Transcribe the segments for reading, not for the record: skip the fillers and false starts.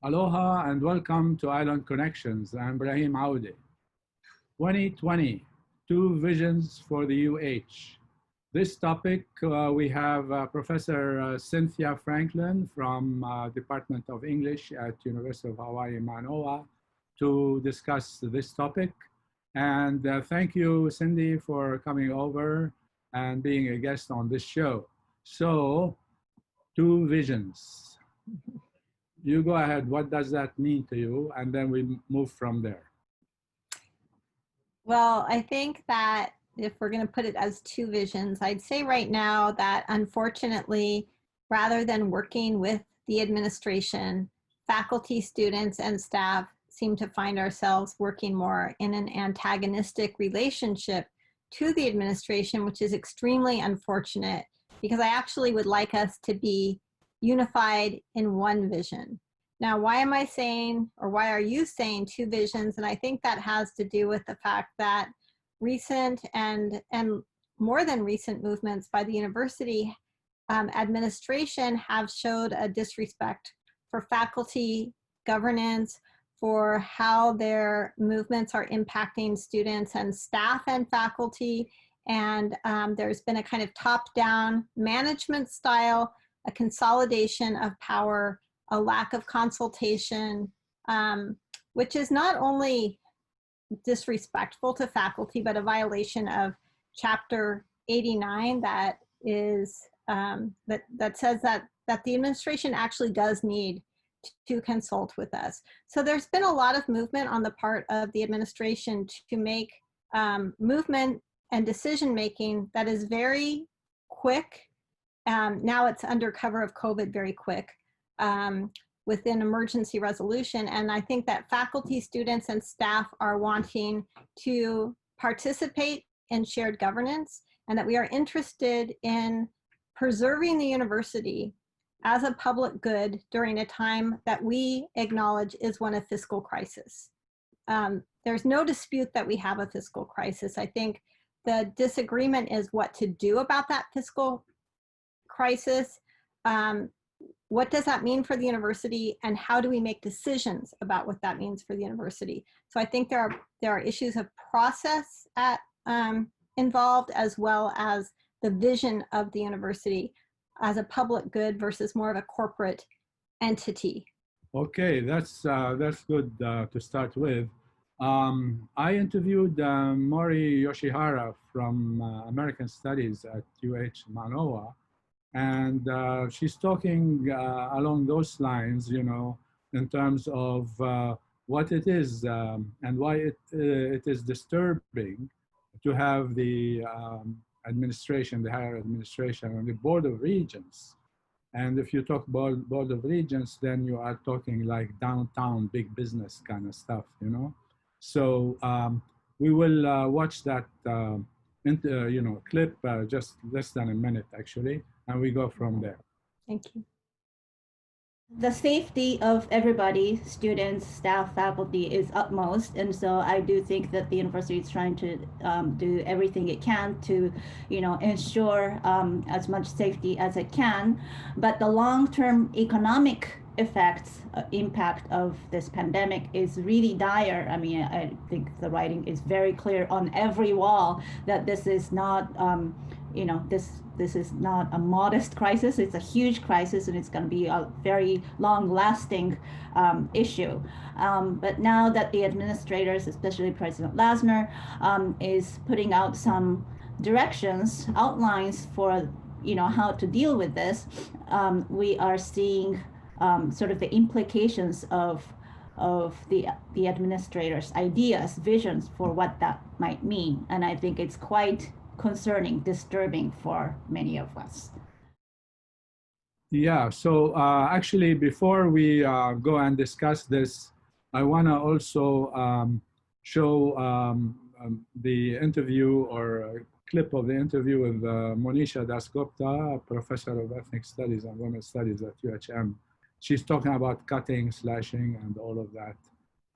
Aloha and welcome to Island Connections. I'm Ibrahim Aoudé. 2020, two visions for the UH. This topic, we have Professor Cynthia Franklin from Department of English at University of Hawai'i, Mānoa, to discuss this topic. And thank you, Cindy, for coming over and being a guest on this show. So, two visions. You go ahead. What does that mean to you? And then we move from there. Well, I think that if we're going to put it as two visions, I'd say right now that unfortunately, rather than working with the administration, faculty, students, and staff seem to find ourselves working more in an antagonistic relationship to the administration, which is extremely unfortunate because I actually would like us to be unified in one vision. Now, why am I saying, or why are you saying two visions? And I think that has to do with the fact that recent and more than recent movements by the university administration have showed a disrespect for faculty governance, for how their movements are impacting students and staff and faculty. And there's been a kind of top-down management style, a consolidation of power, a lack of consultation, which is not only disrespectful to faculty, but a violation of Chapter 89 that is that says that the administration actually does need to consult with us. So there's been a lot of movement on the part of the administration to make movement and decision-making that is very quick. Now it's under cover of COVID, very quick within emergency resolution. And I think that faculty, students, and staff are wanting to participate in shared governance, and that we are interested in preserving the university as a public good during a time that we acknowledge is one of fiscal crisis. There's no dispute that we have a fiscal crisis. I think the disagreement is what to do about that fiscal crisis. What does that mean for the university, and how do we make decisions about what that means for the university? So I think there are issues of process involved, as well as the vision of the university as a public good versus more of a corporate entity. Okay, that's good to start with. I interviewed Mori Yoshihara from American Studies at UHManoa, and she's talking along those lines, you know, in terms of what it is and why it is disturbing to have the administration, the higher administration, and the Board of Regents. And if you talk about Board of Regents, then you are talking like downtown big business kind of stuff, you know. So we will watch that you know, clip just less than a minute actually, and we go from there. Thank you. The safety of everybody, students, staff, faculty, is utmost, and so I do think that the university is trying to do everything it can to, you know, ensure as much safety as it can. But the long-term economic effects, impact of this pandemic is really dire. I mean, I think the writing is very clear on every wall that this is not, you know, this is not a modest crisis. It's a huge crisis, and it's going to be a very long-lasting issue. But now that the administrators, especially President Lassner, is putting out some directions, outlines for, you know, how to deal with this, we are seeing sort of the implications of the administrators' ideas, visions for what that might mean. And I think it's quite concerning, disturbing for many of us. Yeah, so actually before we go and discuss this, I want to also show the interview or a clip of the interview with Monisha Dasgupta, professor of ethnic studies and women's studies at UHM. She's talking about cutting, slashing, and all of that.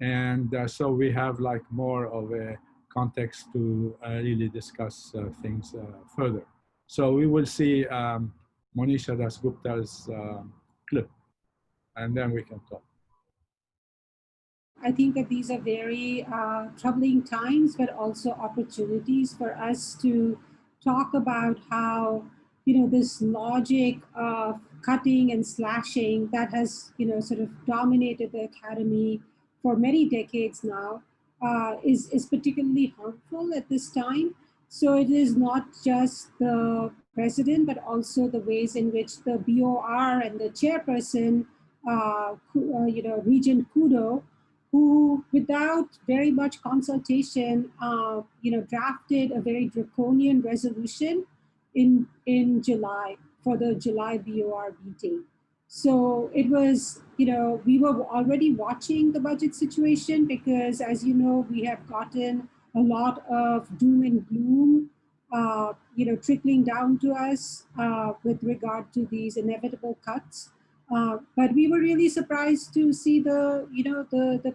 And so we have like more of a context to really discuss things further. So we will see Monisha Dasgupta's clip, and then we can talk. I think that these are very troubling times, but also opportunities for us to talk about how, this logic of cutting and slashing that has, sort of dominated the academy for many decades now is particularly harmful at this time. So it is not just the president, but also the ways in which the BOR and the chairperson, Regent Kudo, who, without very much consultation, drafted a very draconian resolution in July for the July BOR meeting. So it was, we were already watching the budget situation because, as you know, we have gotten a lot of doom and gloom, trickling down to us with regard to these inevitable cuts. But we were really surprised to see the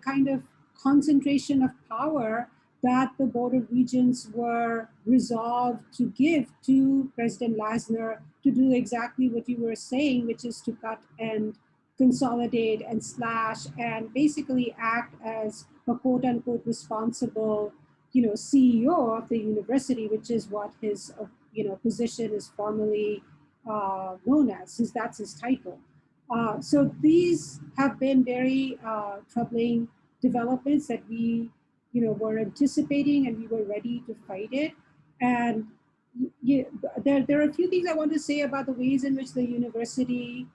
kind of concentration of power that the Board of Regents were resolved to give to President Lassner to do exactly what you were saying, which is to cut and consolidate and slash and basically act as a quote unquote responsible, CEO of the university, which is what his, position is formally known as. That's his title. So these have been very troubling developments that we, were anticipating, and we were ready to fight it. And there are a few things I want to say about the ways in which the university,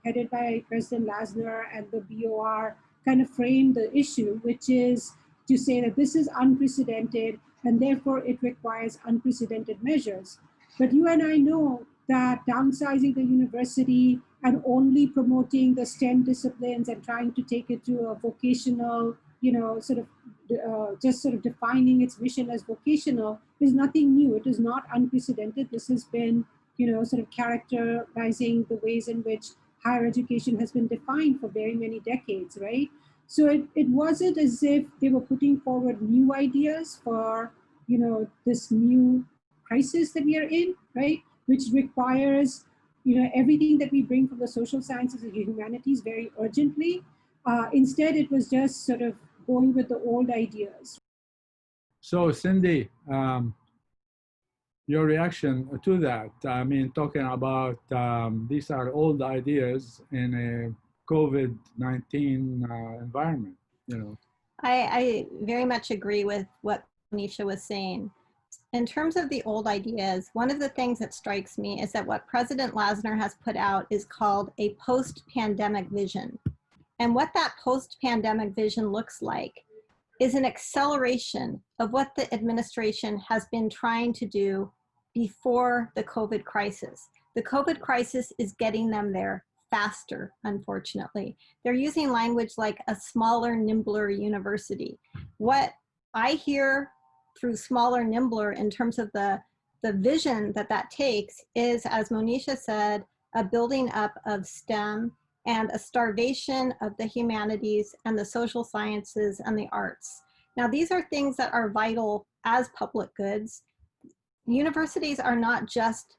headed by President Lassner and the BOR, kind of framed the issue, which is to say that this is unprecedented and therefore it requires unprecedented measures. But you and I know that downsizing the university and only promoting the STEM disciplines and trying to take it to a vocational, just sort of defining its mission as vocational is nothing new. It is not unprecedented. This has been, sort of characterizing the ways in which higher education has been defined for very many decades, right? So it wasn't as if they were putting forward new ideas for, this new crisis that we are in, right? Which requires, everything that we bring from the social sciences and humanities very urgently. Instead, it was just sort of going with the old ideas. So Cindy, your reaction to that? I mean, talking about these are old ideas in a COVID-19 environment, I very much agree with what Nisha was saying. In terms of the old ideas, one of the things that strikes me is that what President Lassner has put out is called a post-pandemic vision. And what that post-pandemic vision looks like is an acceleration of what the administration has been trying to do before the COVID crisis. The COVID crisis is getting them there faster, unfortunately. They're using language like a smaller, nimbler university. What I hear through smaller, nimbler in terms of the vision that takes is, as Monisha said, a building up of STEM and a starvation of the humanities and the social sciences and the arts. Now, these are things that are vital as public goods. Universities are not just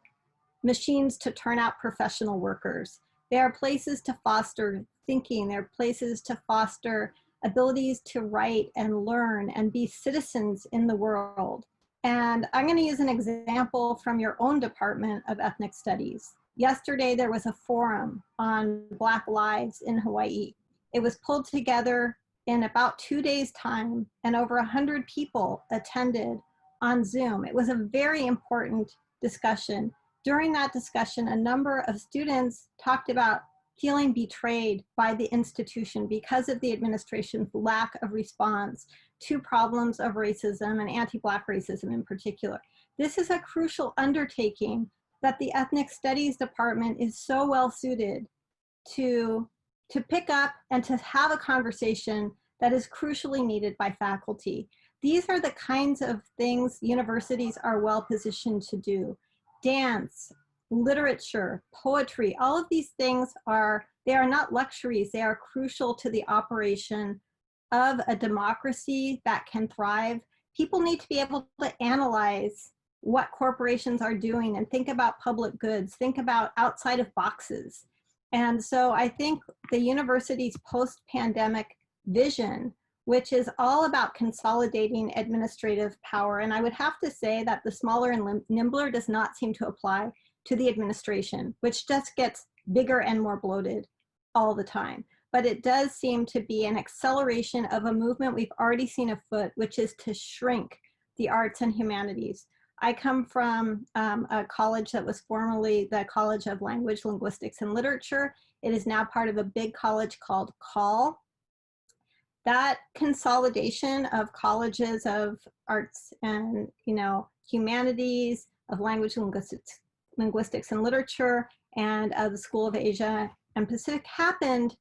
machines to turn out professional workers. They are places to foster thinking. They're places to foster abilities to write and learn and be citizens in the world. And I'm going to use an example from your own Department of Ethnic Studies. Yesterday, there was a forum on Black lives in Hawaii. It was pulled together in about 2 days' time, and over 100 people attended on Zoom. It was a very important discussion. During that discussion, a number of students talked about feeling betrayed by the institution because of the administration's lack of response to problems of racism and anti-Black racism in particular. This is a crucial undertaking that the Ethnic Studies Department is so well suited to pick up and to have a conversation that is crucially needed by faculty. These are the kinds of things universities are well positioned to do. Dance, literature, poetry, all of these things are not luxuries, they are crucial to the operation of a democracy that can thrive. People need to be able to analyze what corporations are doing and think about public goods, think about outside of boxes. And so I think the university's post-pandemic vision, which is all about consolidating administrative power. And I would have to say that the smaller and nimbler does not seem to apply to the administration, which just gets bigger and more bloated all the time. But it does seem to be an acceleration of a movement we've already seen afoot, which is to shrink the arts and humanities. I come from a college that was formerly the College of Language, Linguistics, and Literature. It is now part of a big college called CALL. That consolidation of colleges of arts and humanities, of language, linguistics and literature, and of the School of Asia and Pacific happened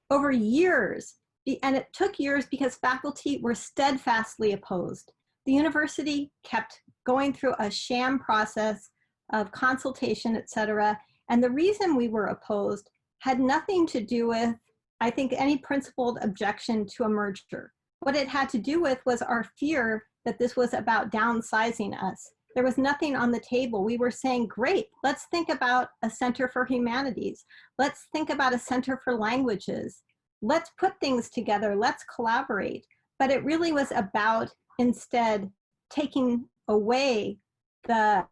over years. And it took years because faculty were steadfastly opposed. The university kept going through a sham process of consultation, et cetera. And the reason we were opposed had nothing to do with, I think, any principled objection to a merger. What it had to do with was our fear that this was about downsizing us. There was nothing on the table. We were saying, great, let's think about a Center for Humanities. Let's think about a Center for Languages. Let's put things together. Let's collaborate. But it really was about instead taking away the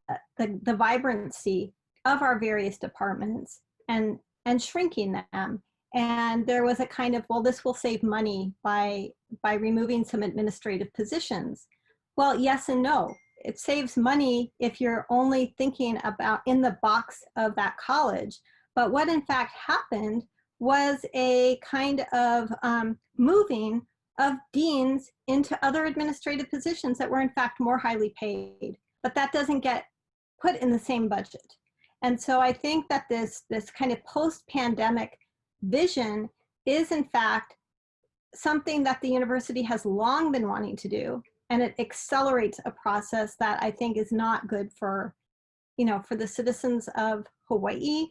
vibrancy of our various departments and shrinking them. And there was a kind of, well, this will save money by removing some administrative positions. Well, yes and no. It saves money if you're only thinking about in the box of that college. But what in fact happened was a kind of moving of deans into other administrative positions that were in fact more highly paid. But that doesn't get put in the same budget. And so I think that this kind of post-pandemic vision is in fact something that the university has long been wanting to do, and it accelerates a process that I think is not good for, for the citizens of Hawaii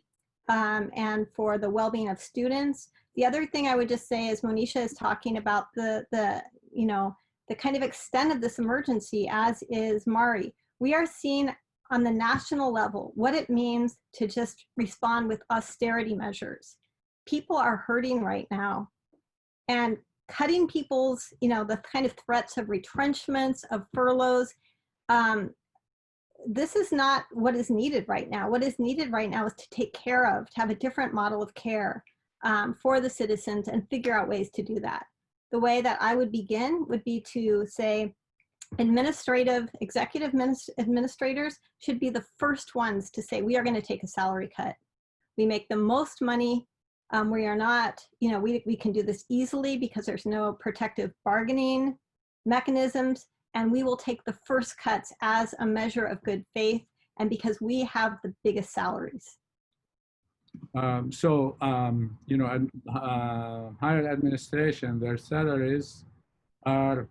and for the well-being of students. The other thing I would just say is Monisha is talking about the kind of extent of this emergency, as is Mari. We are seeing on the national level what it means to just respond with austerity measures. People are hurting right now, and cutting people's, the kind of threats of retrenchments, of furloughs, this is not what is needed right now. What is needed right now is to take care of, to have a different model of care for the citizens and figure out ways to do that. The way that I would begin would be to say, executive administrators should be the first ones to say, we are going to take a salary cut. We make the most money. We are not, we can do this easily because there's no protective bargaining mechanisms, and we will take the first cuts as a measure of good faith and because we have the biggest salaries. Higher administration, their salaries are,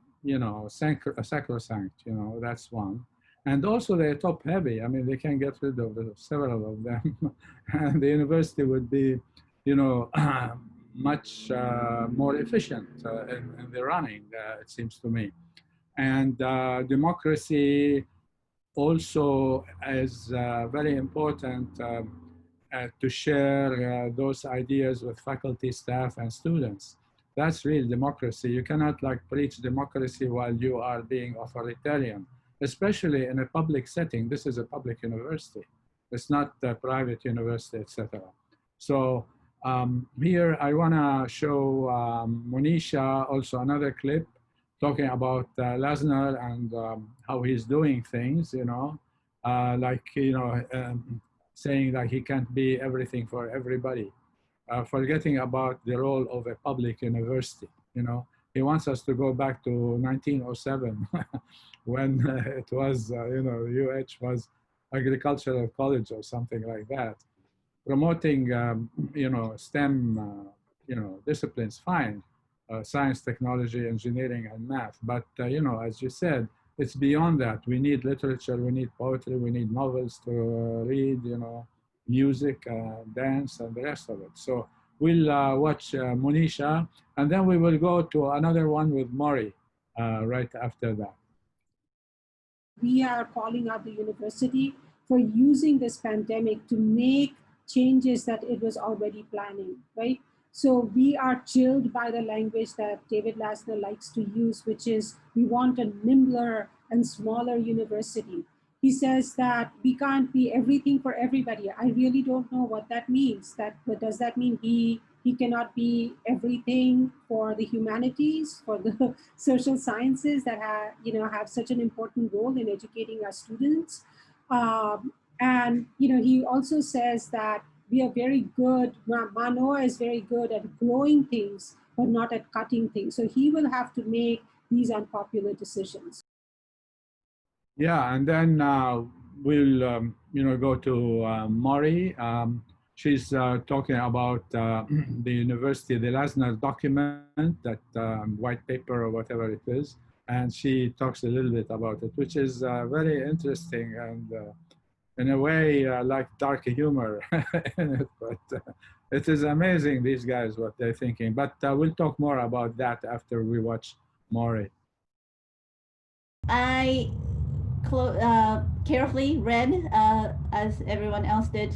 sacrosanct, that's one. And also they're top heavy. I mean, they can get rid of several of them. And the university would be, much more efficient in the running, it seems to me. And democracy also is very important to share those ideas with faculty, staff, and students. That's real democracy. You cannot preach democracy while you are being authoritarian, especially in a public setting. This is a public university. It's not a private university, etc. So here I want to show Monisha also another clip talking about Lassner and how he's doing things, saying that he can't be everything for everybody, forgetting about the role of a public university. He wants us to go back to 1907 when it was, UH was agricultural college or something like that. Promoting, STEM, disciplines, fine, science, technology, engineering, and math. But, as you said, it's beyond that. We need literature, we need poetry, we need novels to read, music, dance, and the rest of it. So we'll watch Monisha, and then we will go to another one with Mari right after that. We are calling out the university for using this pandemic to make changes that it was already planning, right? So we are chilled by the language that David Lassner likes to use, which is we want a nimbler and smaller university. He says that we can't be everything for everybody. I really don't know what that means. But does that mean he cannot be everything for the humanities, for the social sciences that have such an important role in educating our students? And he also says that we are very good, Mānoa is very good at growing things, but not at cutting things. So he will have to make these unpopular decisions. Yeah, and then we'll go to Maury. She's talking about the university, the Lassner document, that white paper or whatever it is, and she talks a little bit about it, which is very interesting and in a way like dark humor in it, but it is amazing, these guys, what they're thinking. But we'll talk more about that after we watch Maury. I carefully read, as everyone else did,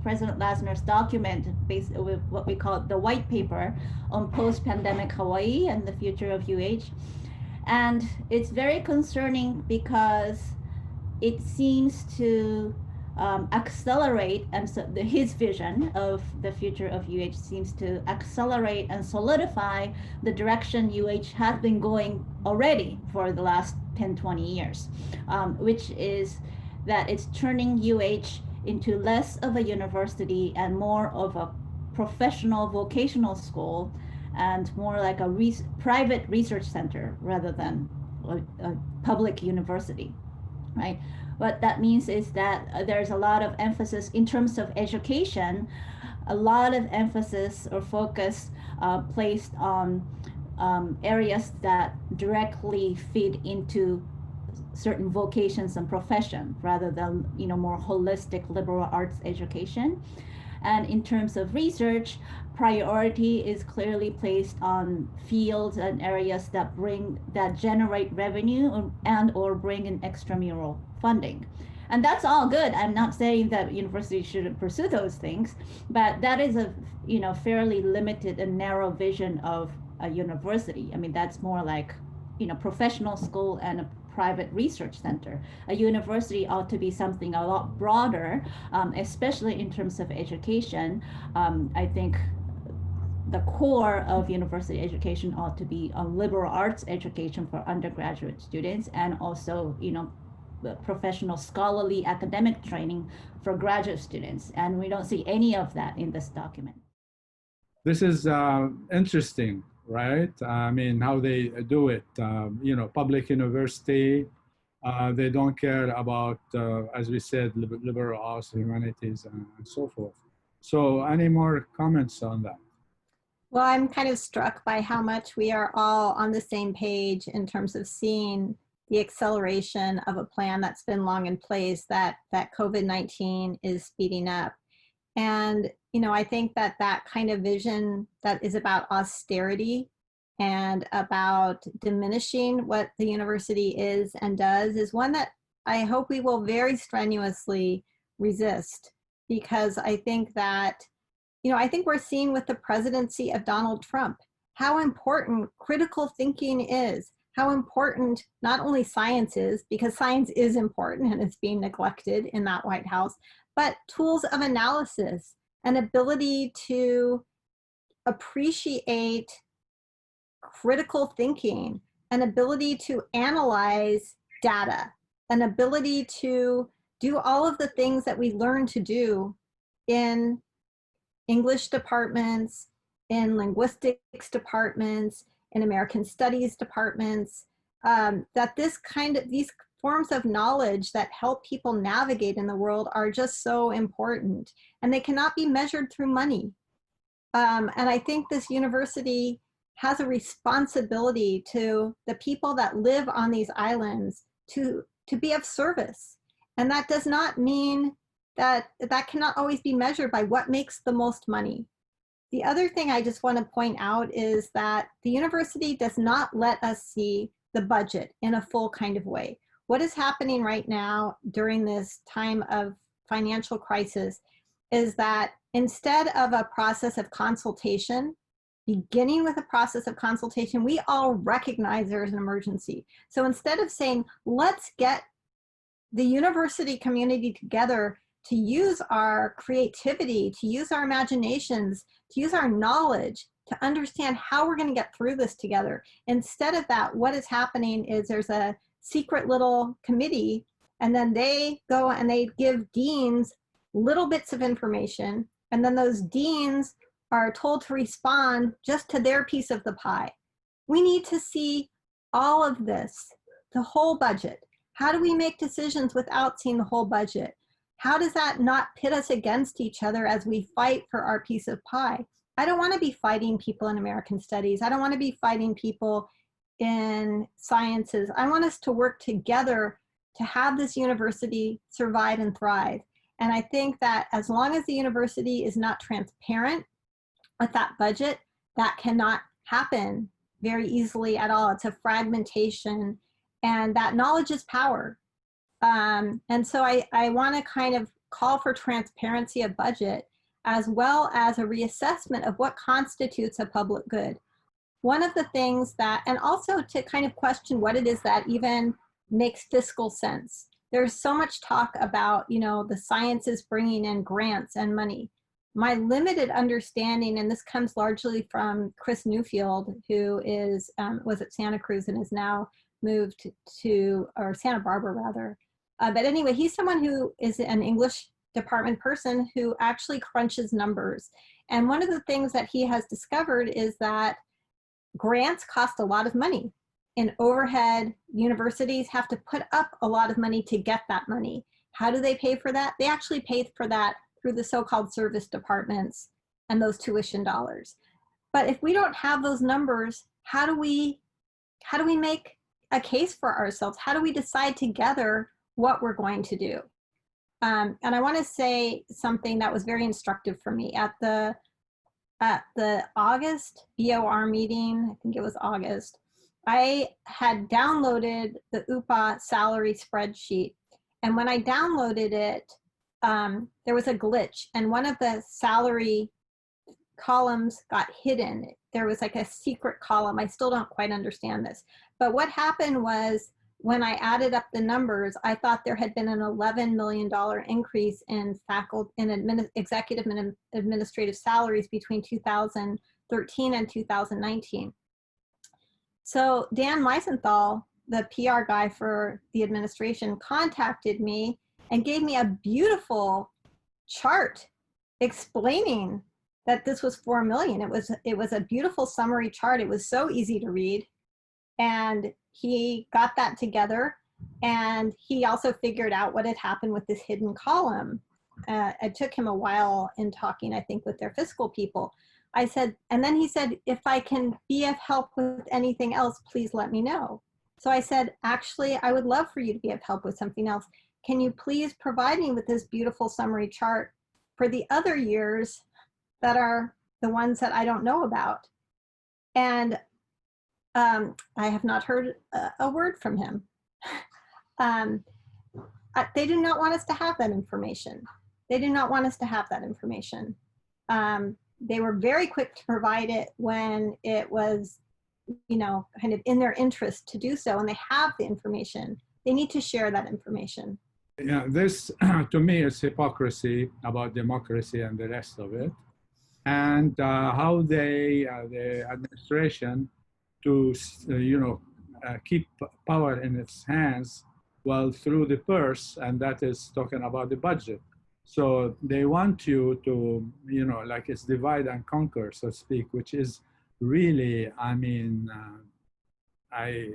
President Lassner's document, based with what we call the white paper on post-pandemic Hawaii and the future of UH. And it's very concerning because it seems to accelerate, and so his vision of the future of UH seems to accelerate and solidify the direction UH has been going already for the last 10-20 years, which is that it's turning UH into less of a university and more of a professional vocational school, and more like a private research center rather than a public university, right? What that means is that there's a lot of emphasis in terms of education, a lot of emphasis or focus placed on areas that directly feed into certain vocations and profession rather than more holistic liberal arts education. And in terms of research, priority is clearly placed on fields and areas that generate revenue or bring in extramural funding. And that's all good. I'm not saying that universities shouldn't pursue those things, but that is a fairly limited and narrow vision of a university. I mean, that's more like professional school and a private research center. A university ought to be something a lot broader, especially in terms of education. I think the core of university education ought to be a liberal arts education for undergraduate students, and also professional scholarly academic training for graduate students. And we don't see any of that in this document. This is interesting, right? I mean, how they do it. Public university, they don't care about, as we said, liberal arts, humanities, and so forth. So any more comments on that? Well, I'm kind of struck by how much we are all on the same page in terms of seeing the acceleration of a plan that's been long in place, that COVID-19 is speeding up. And, I think that kind of vision that is about austerity and about diminishing what the university is and does is one that I hope we will very strenuously resist, because I think that, I think we're seeing with the presidency of Donald Trump how important critical thinking is, how important not only science is, because science is important and it's being neglected in that White House, but tools of analysis, an ability to appreciate critical thinking, an ability to analyze data, an ability to do all of the things that we learn to do in English departments, in linguistics departments, in American Studies departments, that these forms of knowledge that help people navigate in the world are just so important, and they cannot be measured through money. And I think this university has a responsibility to the people that live on these islands to be of service. And that does not mean that cannot always be measured by what makes the most money. The other thing I just want to point out is that the university does not let us see the budget in a full kind of way. What is happening right now during this time of financial crisis is that instead of a process of consultation, beginning with a process of consultation, we all recognize there's an emergency. So instead of saying, let's get the university community together to use our creativity, to use our imaginations, to use our knowledge, to understand how we're going to get through this together. Instead of that, what is happening is there's a secret little committee, and then they go and they give deans little bits of information, and then those deans are told to respond just to their piece of the pie. We need to see all of this, the whole budget. How do we make decisions without seeing the whole budget? How does that not pit us against each other as we fight for our piece of pie? I don't want to be fighting people in American studies. I don't want to be fighting people in sciences. I want us to work together to have this university survive and thrive. And I think that as long as the university is not transparent with that budget, that cannot happen very easily at all. It's a fragmentation, and that knowledge is power. And so I want to kind of call for transparency of budget, as well as a reassessment of what constitutes a public good. One of the things that, and also to kind of question what it is that even makes fiscal sense. There's so much talk about, you know, the sciences bringing in grants and money. My limited understanding, and this comes largely from Chris Newfield, who is, was at Santa Cruz and is now moved to, or Santa Barbara rather. But anyway, he's someone who is an English department person who actually crunches numbers. And one of the things that he has discovered is that grants cost a lot of money. And overhead, universities have to put up a lot of money to get that money. How do they pay for that? They actually pay for that through the so-called service departments and those tuition dollars. But if we don't have those numbers, how do we make a case for ourselves? How do we decide together what we're going to do? And I want to say something that was very instructive for me at the August BOR meeting. I think it was August. I had downloaded the UPA salary spreadsheet, and when I downloaded it, there was a glitch, and one of the salary columns got hidden. There was like a secret column. I still don't quite understand this, but what happened was, when I added up the numbers, I thought there had been an $11 million increase in faculty, in executive and administrative salaries between 2013 and 2019. So Dan Meisenthal, the PR guy for the administration, contacted me and gave me a beautiful chart explaining that this was 4 million. It was a beautiful summary chart. It was so easy to read. And he got that together, and he also figured out what had happened with this hidden column. It took him a while in talking, I think, with their fiscal people. I said, and then he said, if I can be of help with anything else, please let me know. So I said, actually, I would love for you to be of help with something else. Can you please provide me with this beautiful summary chart for the other years that are the ones that I don't know about? And I have not heard a word from him. They do not want us to have that information. They do not want us to have that information. They were very quick to provide it when it was, you know, kind of in their interest to do so, and they have the information. They need to share that information. Yeah, this to me is hypocrisy about democracy and the rest of it, and how they, the administration, to keep power in its hands, well, through the purse, and that is talking about the budget. So they want you to, you know, like it's divide and conquer, so to speak, which is really, I mean, I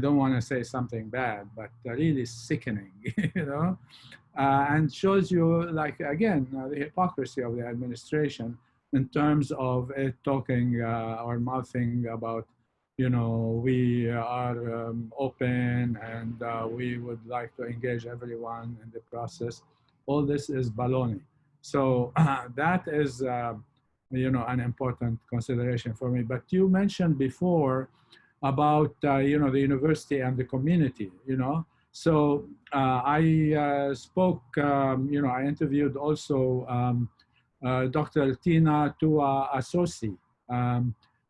don't want to say something bad, but really sickening, you know, and shows you, like, again, the hypocrisy of the administration in terms of it talking or mouthing about, you know, we are open and we would like to engage everyone in the process. All this is baloney. So that is, you know, an important consideration for me. But you mentioned before about, you know, the university and the community, you know. So I spoke, you know, I interviewed also Dr. Tina Tua Asosi.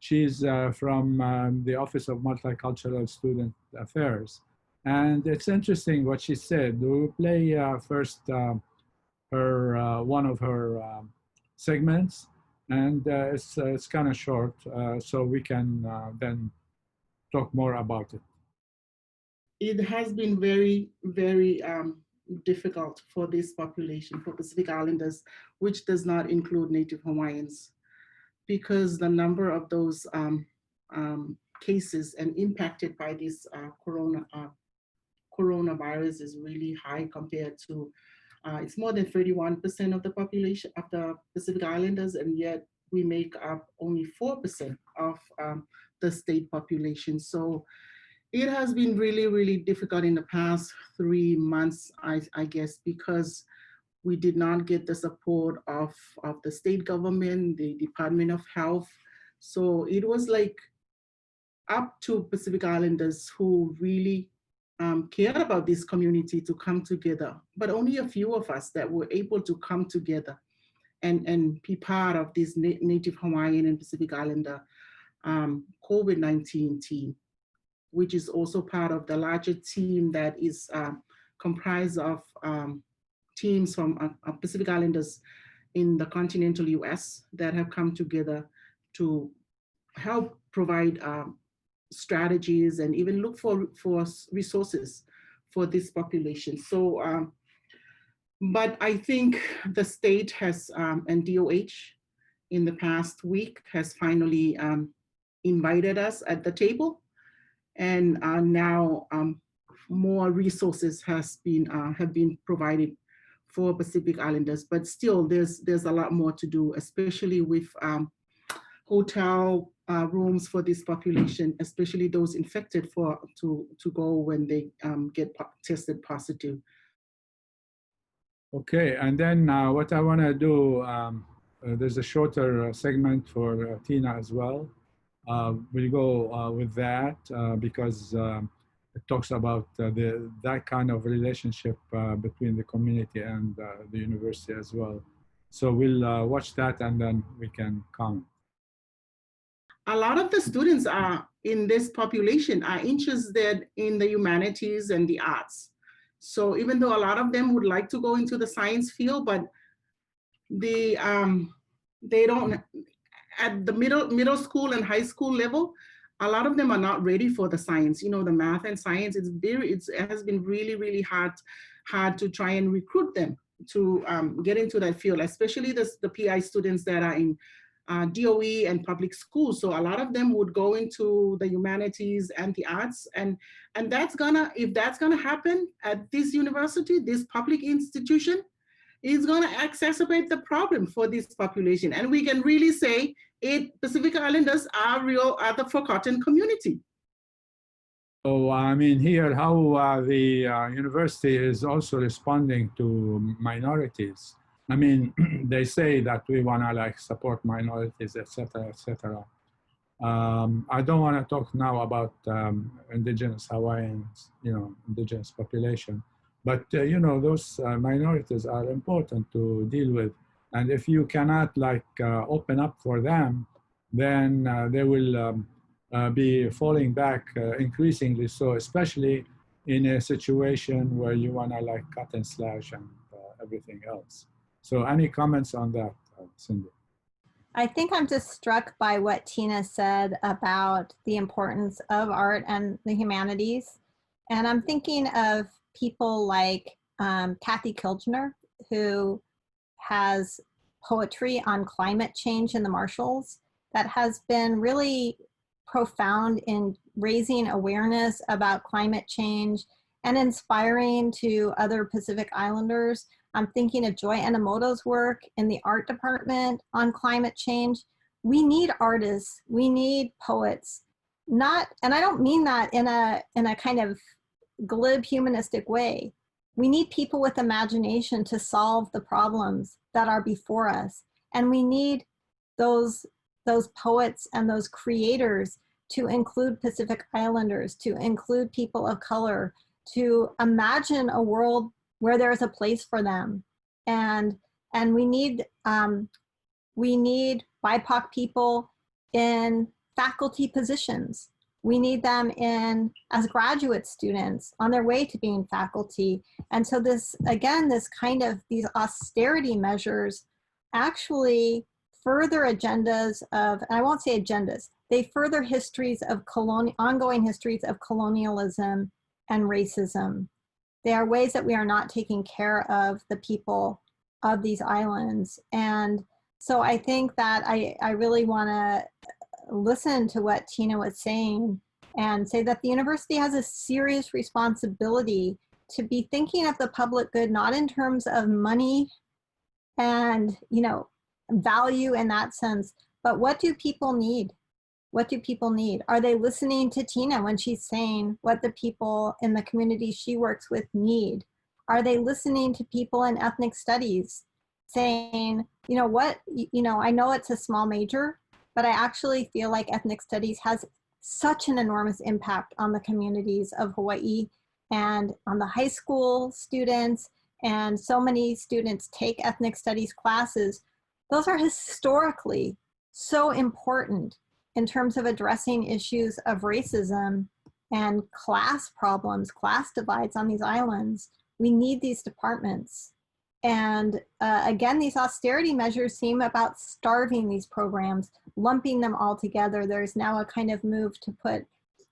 She's from the Office of Multicultural Student Affairs. And it's interesting what she said. We'll play first one of her segments, and it's kind of short, so we can then talk more about it. It has been very, very difficult for this population, for Pacific Islanders, which does not include Native Hawaiians, because the number of those cases and impacted by this coronavirus is really high compared to, it's more than 31% of the population of the Pacific Islanders, and yet we make up only 4% of the state population. So it has been really, really difficult in the past 3 months, I guess, because we did not get the support of the state government, the Department of Health. So it was like up to Pacific Islanders who really cared about this community to come together, but only a few of us that were able to come together and be part of this Native Hawaiian and Pacific Islander COVID-19 team, which is also part of the larger team that is comprised of teams from Pacific Islanders in the continental US that have come together to help provide strategies and even look for resources for this population. So, but I think the state has, and DOH in the past week has finally invited us at the table, and now more resources have been provided for Pacific Islanders. But still, there's a lot more to do, especially with hotel rooms for this population, especially those infected to go when they get tested positive. Okay, and then what I want to do, there's a shorter segment for Tina as well. We'll go with that because it talks about that kind of relationship between the community and the university as well. So we'll watch that and then we can comment. A lot of the students in this population are interested in the humanities and the arts. So even though a lot of them would like to go into the science field, but they don't, at the middle school and high school level, a lot of them are not ready for the science. You know, the math and science, it has been really, really hard to try and recruit them to get into that field, especially the PI students that are in DOE and public schools. So a lot of them would go into the humanities and the arts, and if that's gonna happen at this university, this public institution, is gonna exacerbate the problem for this population. And we can really say Pacific Islanders are the forgotten community. So I mean, here how the university is also responding to minorities. I mean, they say that we want to like support minorities, etc., etc. I don't want to talk now about indigenous Hawaiians, you know, indigenous population, but you know, those minorities are important to deal with. And if you cannot like open up for them, then they will be falling back increasingly. So especially in a situation where you want to like cut and slash and everything else. So any comments on that, Cindy? I think I'm just struck by what Tina said about the importance of art and the humanities. And I'm thinking of people like Kathy Kilgner, who has poetry on climate change in the Marshalls that has been really profound in raising awareness about climate change and inspiring to other Pacific Islanders. I'm thinking of Joy Enomoto's work in the art department on climate change. We need artists, we need poets, and I don't mean that in a kind of glib humanistic way. We need people with imagination to solve the problems that are before us. And we need those poets and those creators to include Pacific Islanders, to include people of color, to imagine a world where there's a place for them. And we need We need BIPOC people in faculty positions. We need them in as graduate students on their way to being faculty. And so this, again, this kind of these austerity measures actually further agendas of, and I won't say agendas, they further histories of ongoing histories of colonialism and racism. They are ways that we are not taking care of the people of these islands. And so I think that I really want to listen to what Tina was saying and say that the university has a serious responsibility to be thinking of the public good, not in terms of money and, you know, value in that sense, but what do people need? What do people need? Are they listening to Tina when she's saying what the people in the community she works with need? Are they listening to people in ethnic studies saying, you know what, you know, I know it's a small major, but I actually feel like ethnic studies has such an enormous impact on the communities of Hawaii and on the high school students, and so many students take ethnic studies classes. Those are historically so important in terms of addressing issues of racism and class problems, class divides on these islands. We need these departments. And again, these austerity measures seem about starving these programs, lumping them all together. There's now a kind of move to put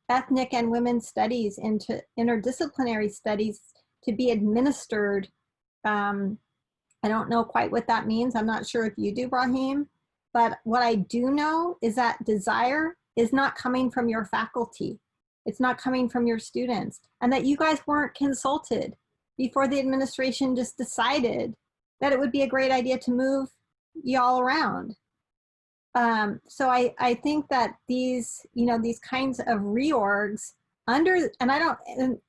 ethnic and women's studies into interdisciplinary studies to be administered. I don't know quite what that means. I'm not sure if you do, Ibrahim. But what I do know is that desire is not coming from your faculty. It's not coming from your students, and that you guys weren't consulted before the administration just decided that it would be a great idea to move y'all around. So I think that these, you know, these kinds of reorgs under, and I don't,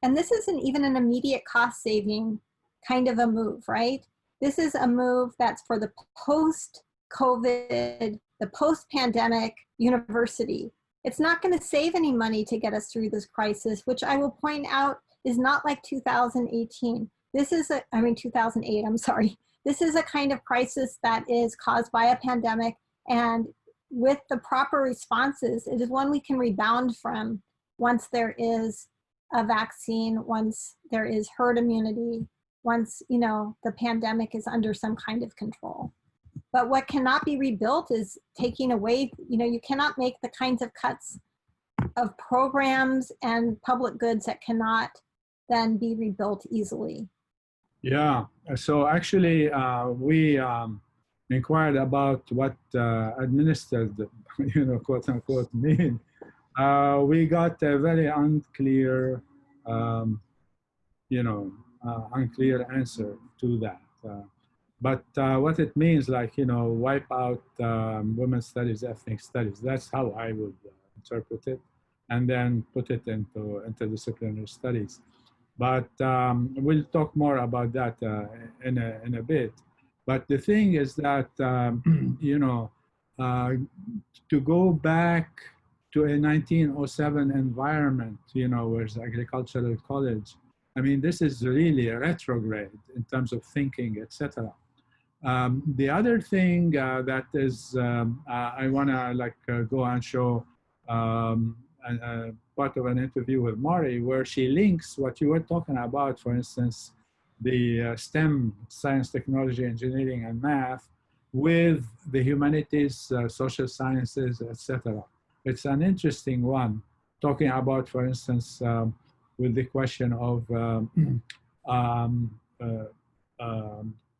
and this isn't even an immediate cost saving kind of a move, right? This is a move that's for the post-COVID, the post-pandemic university. It's not going to save any money to get us through this crisis, which I will point out is not like 2018. This is a, I mean 2008, I'm sorry. This is a kind of crisis that is caused by a pandemic, and with the proper responses, it is one we can rebound from once there is a vaccine, once there is herd immunity, once, you know, the pandemic is under some kind of control. But what cannot be rebuilt is taking away, you know, you cannot make the kinds of cuts of programs and public goods that cannot then be rebuilt easily. Yeah, so actually we inquired about what administered, you know, quote unquote mean. We got a very unclear, you know, unclear answer to that. But what it means, like, you know, wipe out women's studies, ethnic studies, that's how I would interpret it, and then put it into interdisciplinary studies. But we'll talk more about that in a bit. But the thing is that, you know, to go back to a 1907 environment, you know, where's agricultural college, I mean, this is really a retrograde in terms of thinking, etc. The other thing that is, I want to go and show part of an interview with Mari, where she links what you were talking about, for instance, the STEM, science, technology, engineering, and math, with the humanities, social sciences, etc. It's an interesting one, talking about, for instance, with the question of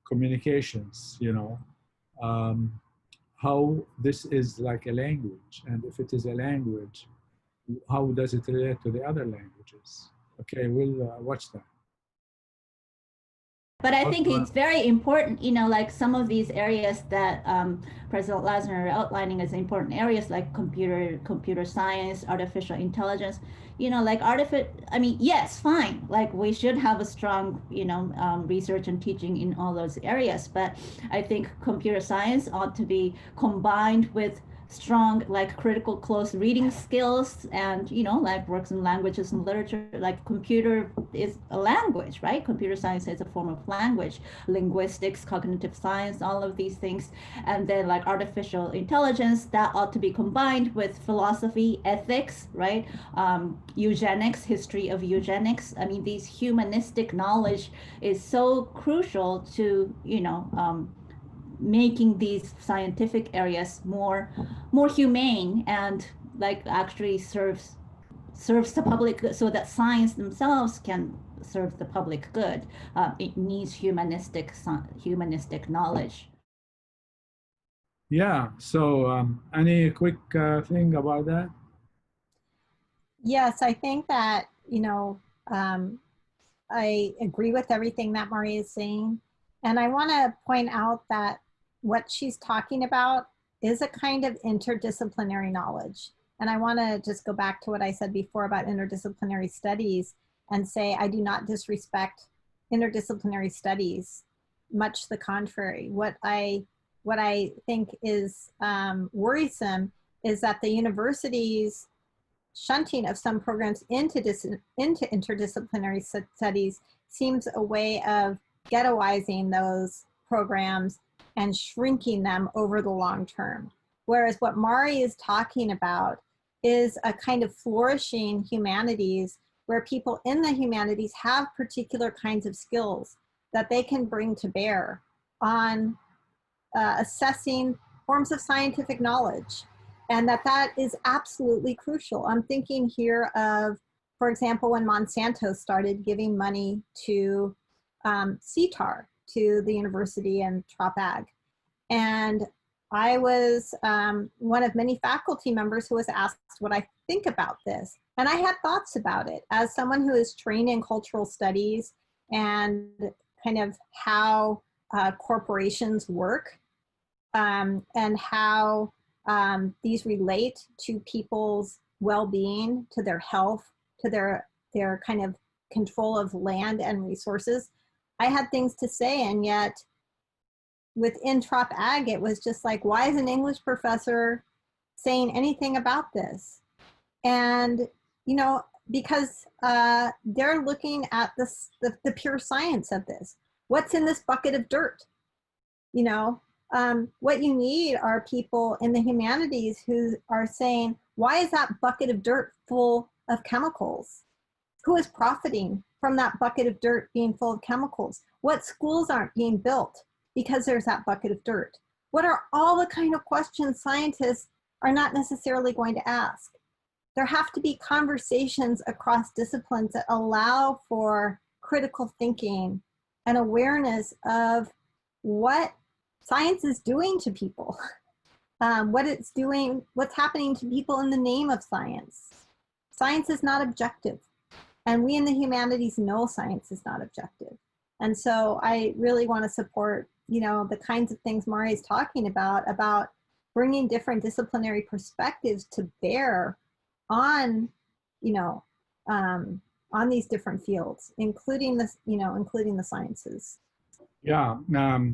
communications, you know, how this is like a language, and if it is a language, how does it relate to the other languages? Okay, we'll watch that. But I think it's very important, you know, like some of these areas that President Lassner are outlining as important areas, like computer science, artificial intelligence, you know, like I mean, yes, fine. Like we should have a strong, you know, research and teaching in all those areas. But I think computer science ought to be combined with strong like critical close reading skills, and like works in languages and literature. Like computer is a language, right? Computer science is a form of language, linguistics, cognitive science, all of these things. And then like artificial intelligence, that ought to be combined with philosophy, ethics, right? Eugenics, history of eugenics. I mean, these humanistic knowledge is so crucial to making these scientific areas more humane, and like actually serves the public good, so that science themselves can serve the public good. It needs humanistic knowledge. Yeah, so any quick thing about that? Yes, I think that, I agree with everything that Maria is saying. And I want to point out that what she's talking about is a kind of interdisciplinary knowledge. And I want to just go back to what I said before about interdisciplinary studies and say I do not disrespect interdisciplinary studies, much the contrary. What I think is worrisome is that the universities shunting of some programs into interdisciplinary studies seems a way of ghettoizing those programs and shrinking them over the long term. Whereas what Mari is talking about is a kind of flourishing humanities where people in the humanities have particular kinds of skills that they can bring to bear on assessing forms of scientific knowledge. And that is absolutely crucial. I'm thinking here of, for example, when Monsanto started giving money to CTAR, to the university and TropAg. And I was one of many faculty members who was asked what I think about this. And I had thoughts about it as someone who is trained in cultural studies and kind of how corporations work and how these relate to people's well-being, to their health, to their kind of control of land and resources. I had things to say, and yet within TropAg, it was just like, why is an English professor saying anything about this? And, because they're looking at this, the pure science of this. What's in this bucket of dirt? What you need are people in the humanities who are saying, why is that bucket of dirt full of chemicals? Who is profiting from that bucket of dirt being full of chemicals? What schools aren't being built because there's that bucket of dirt? What are all the kind of questions scientists are not necessarily going to ask? There have to be conversations across disciplines that allow for critical thinking and awareness of what science is doing to people, what it's doing, what's happening to people in the name of science. Science is not objective. And we in the humanities know science is not objective. And so I really want to support, the kinds of things Mari is talking about bringing different disciplinary perspectives to bear on, on these different fields, including this, including the sciences. Yeah,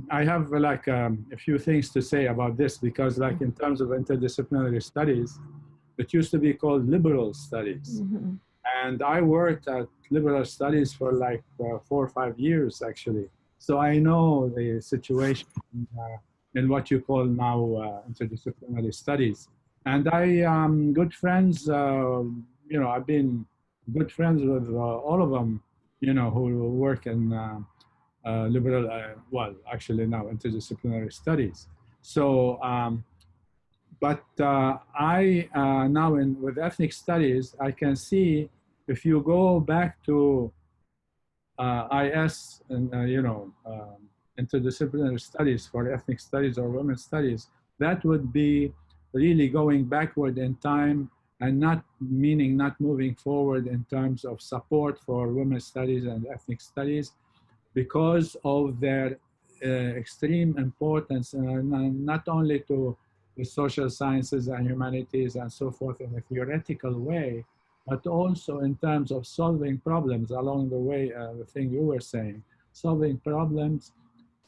I have like a few things to say about this, because like in terms of interdisciplinary studies, it used to be called liberal studies. Mm-hmm. And I worked at liberal studies for like 4 or 5 years, actually. So I know the situation in what you call now interdisciplinary studies. And I good friends, I've been good friends with all of them, who work in liberal, well, actually now interdisciplinary studies. So, but I now with ethnic studies, I can see if you go back to IS and interdisciplinary studies for ethnic studies or women's studies, that would be really going backward in time and not moving forward in terms of support for women's studies and ethnic studies, because of their extreme importance, not only to the social sciences and humanities and so forth in a theoretical way, but also in terms of solving problems along the way, the thing you were saying, solving problems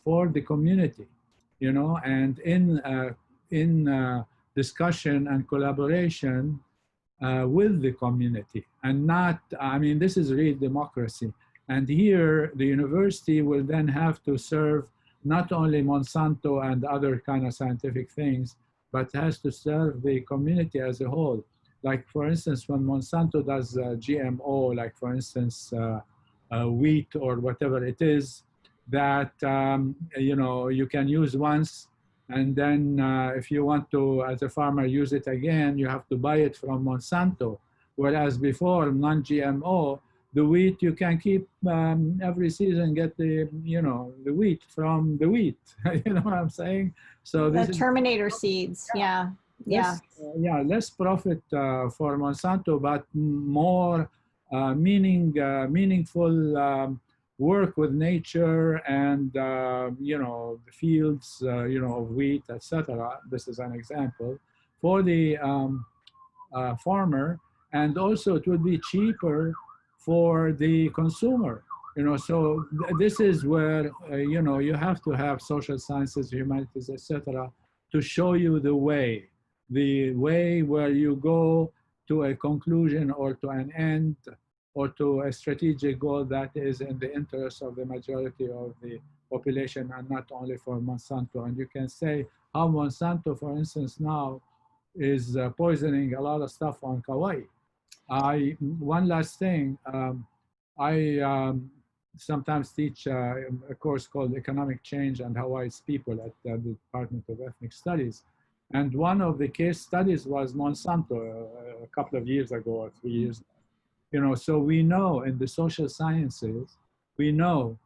for the community, and in discussion and collaboration with the community, and not, I mean, this is real democracy. And here, the university will then have to serve not only Monsanto and other kind of scientific things, but has to serve the community as a whole. Like, for instance, when Monsanto does GMO, like, for instance, wheat or whatever it is, that, you know, you can use once, and then if you want to, as a farmer, use it again, you have to buy it from Monsanto. Whereas before, non-GMO, the wheat, you can keep every season, get the, you know, the wheat from the wheat. You know what I'm saying? So The this Terminator Seeds, yeah. Yeah. Less profit for Monsanto, but more meaningful work with nature and, you know, the fields, you know, of wheat, etc. This is an example for the farmer, and also it would be cheaper for the consumer. You know, so this is where, you know, you have to have social sciences, humanities, etc., to show you the way where you go to a conclusion or to an end or to a strategic goal that is in the interest of the majority of the population and not only for Monsanto. And you can say how Monsanto, for instance, now is poisoning a lot of stuff on Kauai. One last thing, I sometimes teach a course called Economic Change and Hawaii's People at the Department of Ethnic Studies. And one of the case studies was Monsanto a couple of years ago or 3 years ago. You know, so we know in the social sciences, we know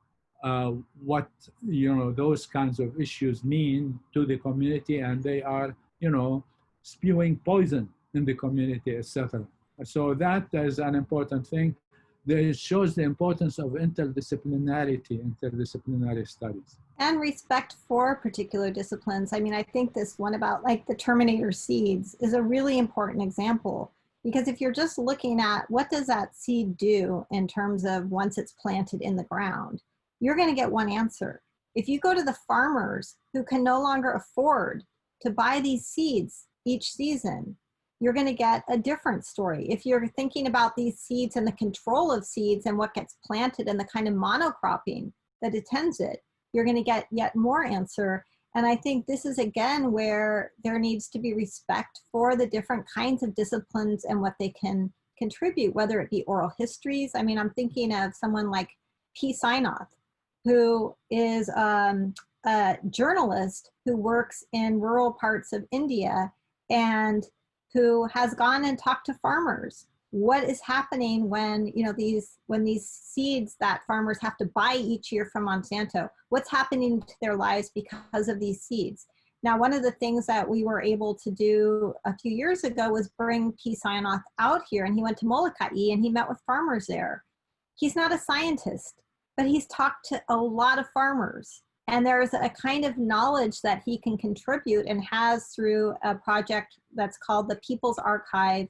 what, you know, those kinds of issues mean to the community, and they are, you know, spewing poison in the community, etc. So that is an important thing. It shows the importance of interdisciplinary studies. And respect for particular disciplines. I mean, I think this one about like the Terminator Seeds is a really important example, because if you're just looking at what does that seed do in terms of once it's planted in the ground, you're going to get one answer. If you go to the farmers who can no longer afford to buy these seeds each season, you're going to get a different story. If you're thinking about these seeds and the control of seeds and what gets planted and the kind of monocropping that attends it, you're going to get yet more answer. And I think this is, again, where there needs to be respect for the different kinds of disciplines and what they can contribute, whether it be oral histories. I mean, I'm thinking of someone like P. Sainath, who is a journalist who works in rural parts of India and who has gone and talked to farmers. What is happening when, you know, when these seeds that farmers have to buy each year from Monsanto, what's happening to their lives because of these seeds? Now, one of the things that we were able to do a few years ago was bring P. Sainath out here, and he went to Molokai and he met with farmers there. He's not a scientist, but he's talked to a lot of farmers. And there's a kind of knowledge that he can contribute and has through a project that's called the People's Archive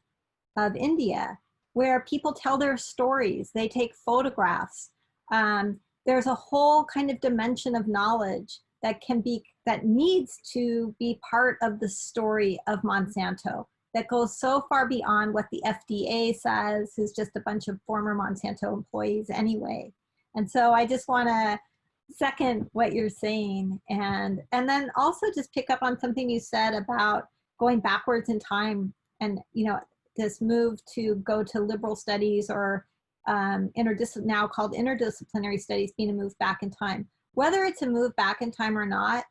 of India, where people tell their stories, they take photographs. There's a whole kind of dimension of knowledge that needs to be part of the story of Monsanto, that goes so far beyond what the FDA says, who's just a bunch of former Monsanto employees anyway. And so I just want to second what you're saying, and then also just pick up on something you said about going backwards in time, and, you know, this move to go to liberal studies or now called interdisciplinary studies being a move back in time. Whether it's a move back in time or not,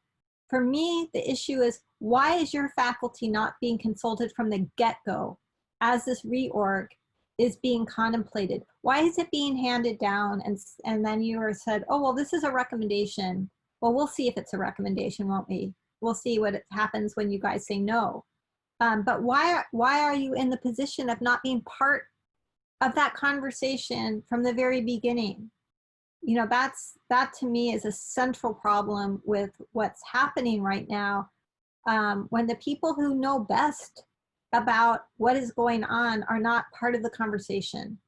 for me, the issue is, why is your faculty not being consulted from the get-go as this reorg is being contemplated? Why is it being handed down and then you are said, oh, well, this is a recommendation. Well, we'll see if it's a recommendation, won't we? We'll see what happens when you guys say no. But why are you in the position of not being part of that conversation from the very beginning? You know, that to me is a central problem with what's happening right now, when the people who know best about what is going on are not part of the conversation.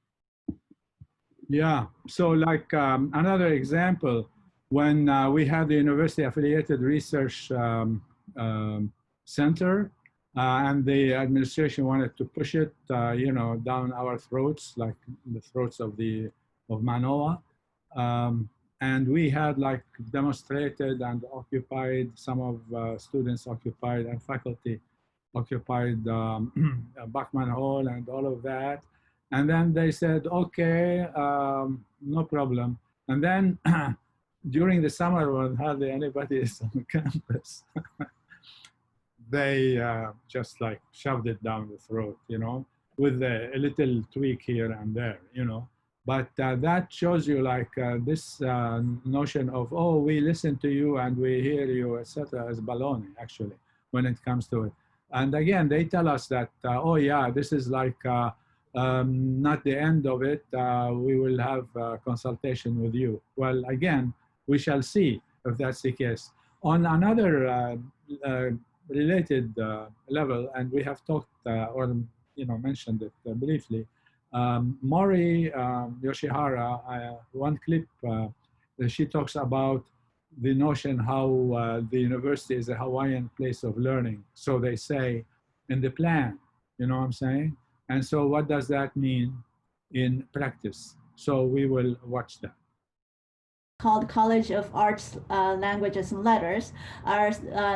Yeah, so like another example, when we had the University Affiliated Research Center, And the administration wanted to push it, you know, down our throats, like the throats of Mānoa. And we had like demonstrated and occupied, some of students occupied and faculty occupied Bachman Hall and all of that. And then they said, okay, no problem. And then during the summer when hardly anybody is on campus, they just like shoved it down the throat, you know, with a little tweak here and there, you know. But that shows you like this notion of, oh, we listen to you and we hear you, etc., is baloney, actually, when it comes to it. And again, they tell us that, oh yeah, this is like not the end of it. We will have consultation with you. Well, again, we shall see if that's the case. On another related level, and we have talked or you know mentioned it briefly, Mori Yoshihara, one clip, she talks about the notion how the university is a Hawaiian place of learning. So they say in the plan, you know what I'm saying? And so what does that mean in practice? So we will watch that. Called College of Arts, Languages and Letters are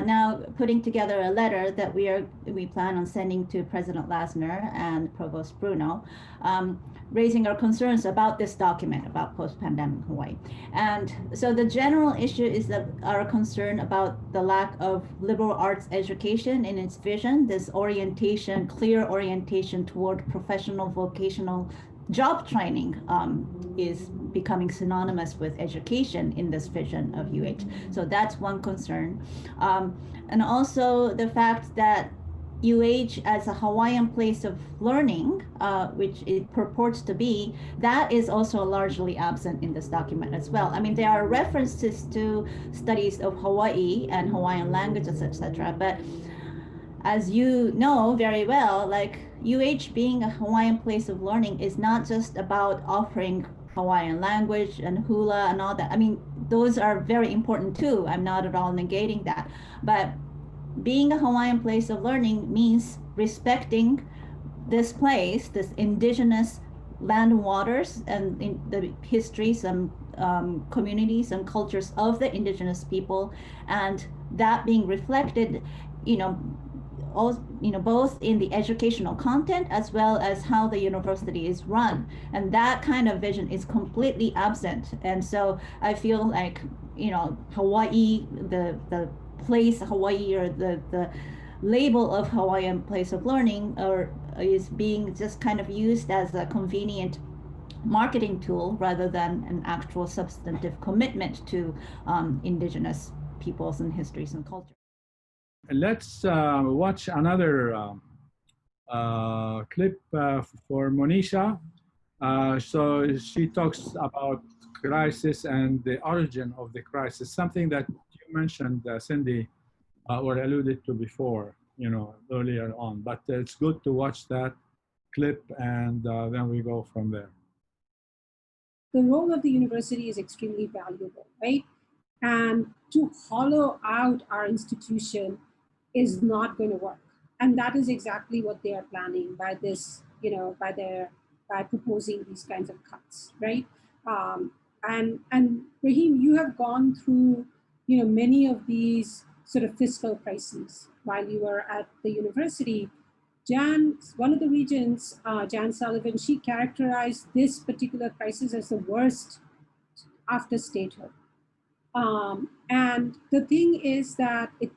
now putting together a letter that we plan on sending to President Lassner and Provost Bruno, raising our concerns about this document about post-pandemic Hawaii. And so the general issue is that our concern about the lack of liberal arts education in its vision, this orientation, clear orientation toward professional vocational job training is becoming synonymous with education in this vision of UH. So that's one concern. And also the fact that UH as a Hawaiian place of learning, which it purports to be, that is also largely absent in this document as well. I mean, there are references to studies of Hawai'i and Hawaiian languages, etc. But as you know very well, like UH being a Hawaiian place of learning is not just about offering Hawaiian language and hula and all that. I mean, those are very important too. I'm not at all negating that. But being a Hawaiian place of learning means respecting this place, this indigenous land and waters and in the histories and communities and cultures of the indigenous people, and that being reflected, both in the educational content as well as how the university is run. And that kind of vision is completely absent. And so I feel like, Hawaii, the place Hawaii, or the label of Hawaiian place of learning is being just kind of used as a convenient marketing tool rather than an actual substantive commitment to indigenous peoples and histories and culture. Let's watch another clip for Monisha. So she talks about crisis and the origin of the crisis, something that you mentioned, Cindy, or alluded to before, earlier on. But it's good to watch that clip and then we go from there. The role of the university is extremely valuable, right? And to hollow out our institution is not going to work. And that is exactly what they are planning by this, by proposing these kinds of cuts, right? And Ibrahim, you have gone through, many of these sort of fiscal crises while you were at the university. Jan, one of the regents, Jan Sullivan, she characterized this particular crisis as the worst after statehood. And the thing is that it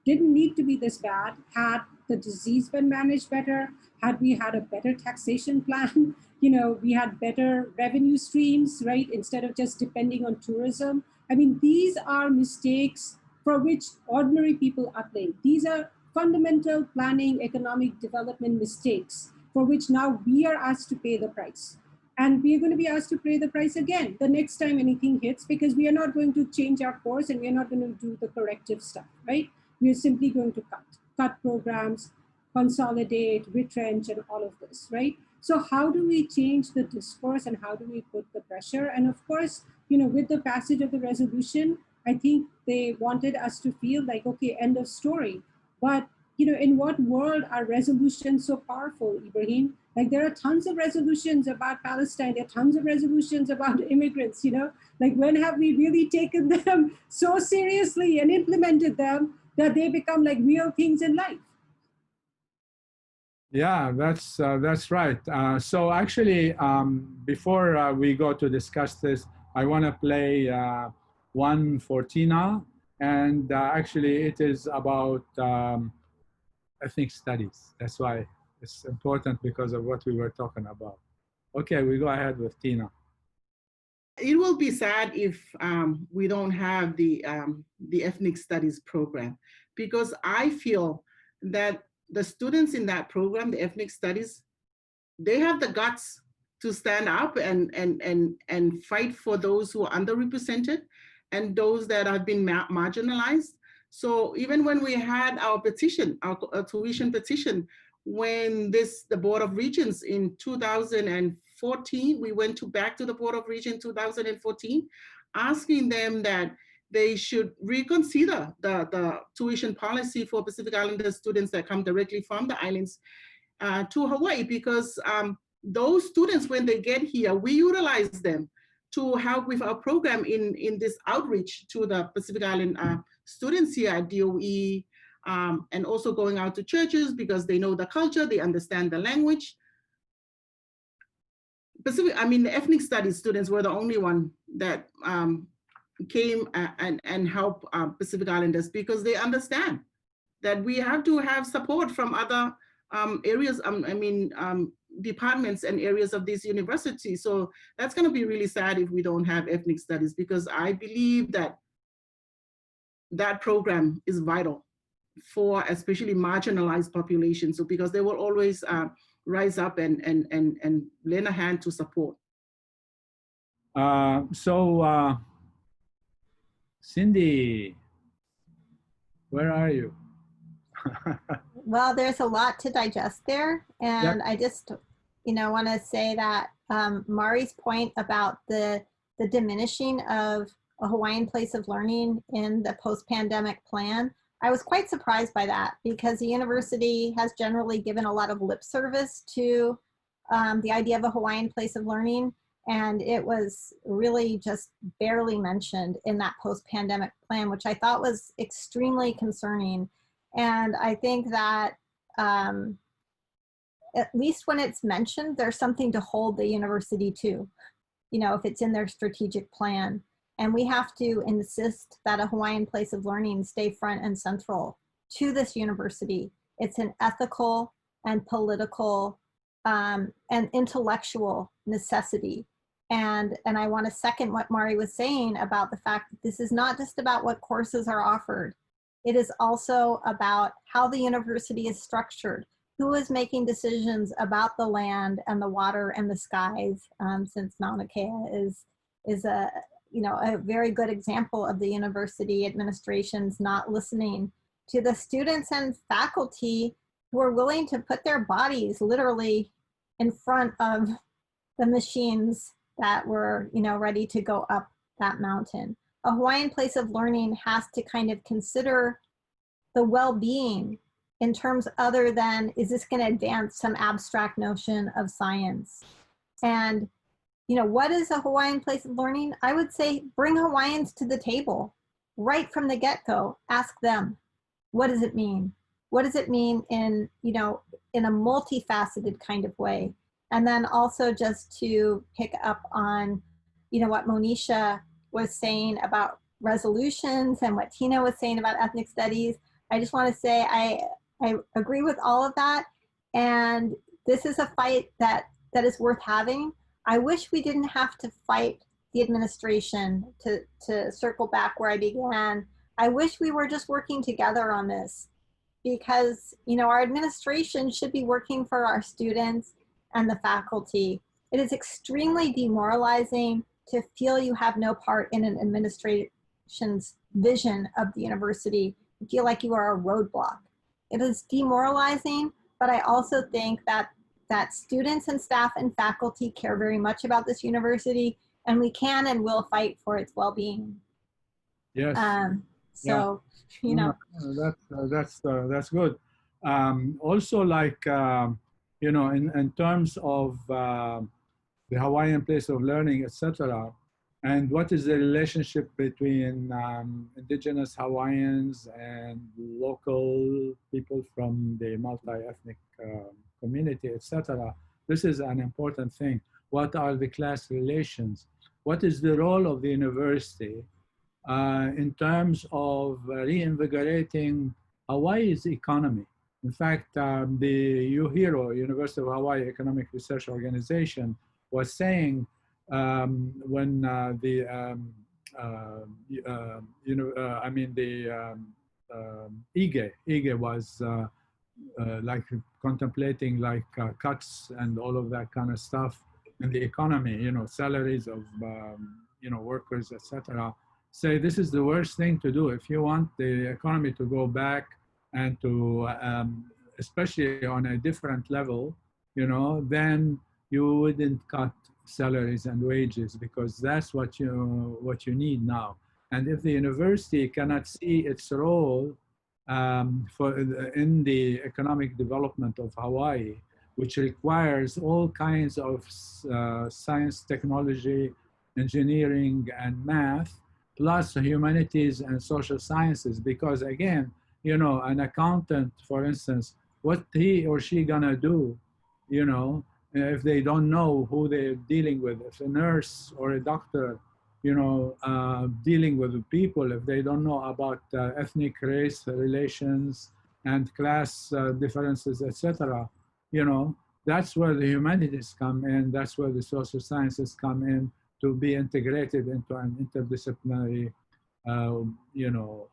didn't need to be this bad had the disease been managed better, had we had a better taxation plan, we had better revenue streams, right? Instead of just depending on tourism. I mean, these are mistakes for which ordinary people are paying. These are fundamental planning, economic development mistakes for which now we are asked to pay the price. And we are going to be asked to pay the price again the next time anything hits, because we are not going to change our course and we are not going to do the corrective stuff, right? We are simply going to cut programs, consolidate, retrench, and all of this, right? So how do we change the discourse and how do we put the pressure? And of course, with the passage of the resolution, I think they wanted us to feel like, okay, end of story. But in what world are resolutions so powerful, Ibrahim? Like there are tons of resolutions about Palestine, there are tons of resolutions about immigrants, like when have we really taken them so seriously and implemented them that they become like real things in life? Yeah, that's right. So actually, before we go to discuss this, I want to play one for Tina, and actually it is about ethnic studies. That's why it's important, because of what we were talking about. Okay, we go ahead with Tina. It will be sad if we don't have the ethnic studies program, because I feel that the students in that program, the ethnic studies, they have the guts to stand up and fight for those who are underrepresented and those that have been marginalized. So even when we had our petition, our tuition petition, when the Board of Regents in 2014, we went back to the Board of Regents 2014, asking them that they should reconsider the tuition policy for Pacific Islander students that come directly from the islands to Hawaii, because those students, when they get here, we utilize them to help with our program in this outreach to the Pacific Island students here at DOE, and also going out to churches because they know the culture, they understand the language. The ethnic studies students were the only one that came and helped Pacific Islanders, because they understand that we have to have support from other areas, departments and areas of this university. So that's going to be really sad if we don't have ethnic studies, because I believe that that program is vital for especially marginalized populations. So because they will always rise up and lend a hand to support. Cindy, where are you? Well, there's a lot to digest there. And Yep. I just, want to say that Mari's point about the diminishing of a Hawaiian place of learning in the post-pandemic plan, I was quite surprised by that, because the university has generally given a lot of lip service to the idea of a Hawaiian place of learning. And it was really just barely mentioned in that post-pandemic plan, which I thought was extremely concerning. And I think that at least when it's mentioned, there's something to hold the university to, if it's in their strategic plan. And we have to insist that a Hawaiian place of learning stay front and central to this university. It's an ethical and political and intellectual necessity. And I want to second what Mari was saying about the fact that this is not just about what courses are offered. It is also about how the university is structured, who is making decisions about the land and the water and the skies, since Mauna Kea is a very good example of the university administration's not listening to the students and faculty who are willing to put their bodies literally in front of the machines that were, ready to go up that mountain. A Hawaiian place of learning has to kind of consider the well-being in terms other than, is this going to advance some abstract notion of science? And, what is a Hawaiian place of learning? I would say bring Hawaiians to the table right from the get-go. Ask them, what does it mean? What does it mean in, in a multifaceted kind of way? And then also just to pick up on, what Monisha was saying about resolutions and what Tina was saying about ethnic studies. I just want to say I agree with all of that. And this is a fight that is worth having. I wish we didn't have to fight the administration, to circle back where I began. I wish we were just working together on this, because, our administration should be working for our students and the faculty. It is extremely demoralizing to feel you have no part in an administration's vision of the university. You feel like you are a roadblock. It is demoralizing, but I also think that students and staff and faculty care very much about this university, and we can and will fight for its well-being. Yes. So, That's good. Also, like, you know, in terms of the Hawaiian place of learning, etc., and what is the relationship between indigenous Hawaiians and local people from the multi-ethnic community, etc. This is an important thing. What are the class relations? What is the role of the university in terms of reinvigorating Hawaii's economy? In fact, the UHIRO, University of Hawaii Economic Research Organization, was saying when IGE was like contemplating like cuts and all of that kind of stuff in the economy, you know, salaries of you know, workers, etc. Say this is the worst thing to do if you want the economy to go back and to especially on a different level, you know, then you wouldn't cut salaries and wages, because that's what you need now. And if the university cannot see its role in the economic development of Hawaii, which requires all kinds of science, technology, engineering, and math, plus humanities and social sciences, because again, you know, an accountant, for instance, what he or she gonna do, you know, if they don't know who they're dealing with? If a nurse or a doctor, you know, dealing with people, if they don't know about ethnic race relations and class differences, etc., you know, that's where the humanities come in. That's where the social sciences come in to be integrated into an interdisciplinary, you know,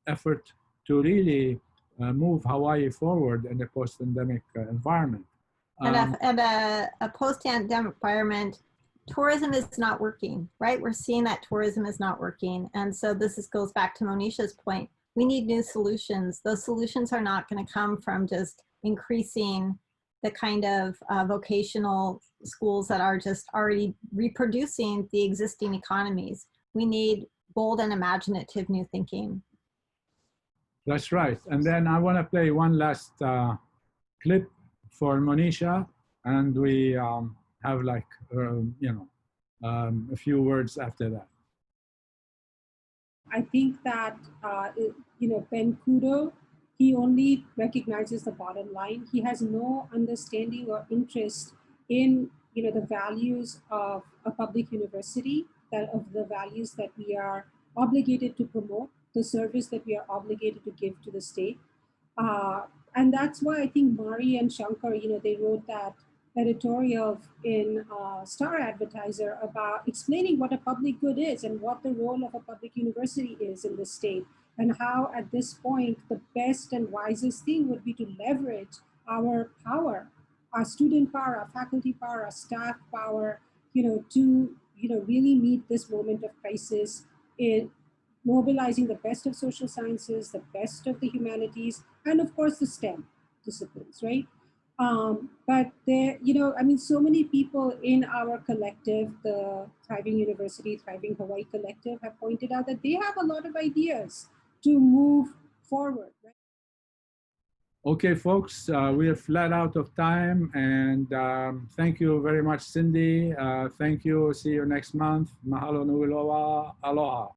effort to really move Hawaii forward in a post-pandemic environment. And a post-pandemic environment, tourism is not working, right? We're seeing that tourism is not working. And so this goes back to Monisha's point. We need new solutions. Those solutions are not going to come from just increasing the kind of vocational schools that are just already reproducing the existing economies. We need bold and imaginative new thinking. That's right. And then I want to play one last clip for Monisha, and we have like, you know, a few words after that. I think that, you know, Ben Kudo, he only recognizes the bottom line. He has no understanding or interest in, you know, the values of a public university, that of the values that we are obligated to promote, the service that we are obligated to give to the state. And that's why I think Mari and Shankar, you know, they wrote that editorial in Star Advertiser about explaining what a public good is and what the role of a public university is in the state, and how at this point the best and wisest thing would be to leverage our power, our student power, our faculty power, our staff power, you know, to, you know, really meet this moment of crisis in mobilizing the best of social sciences, the best of the humanities, and of course the STEM disciplines, right? But there, you know, I mean, so many people in our collective, the Thriving University, Thriving Hawaii Collective, have pointed out that they have a lot of ideas to move forward, right? Okay, folks, we are flat out of time, and thank you very much, Cindy. Thank you. See you next month. Mahalo nui loa. Aloha.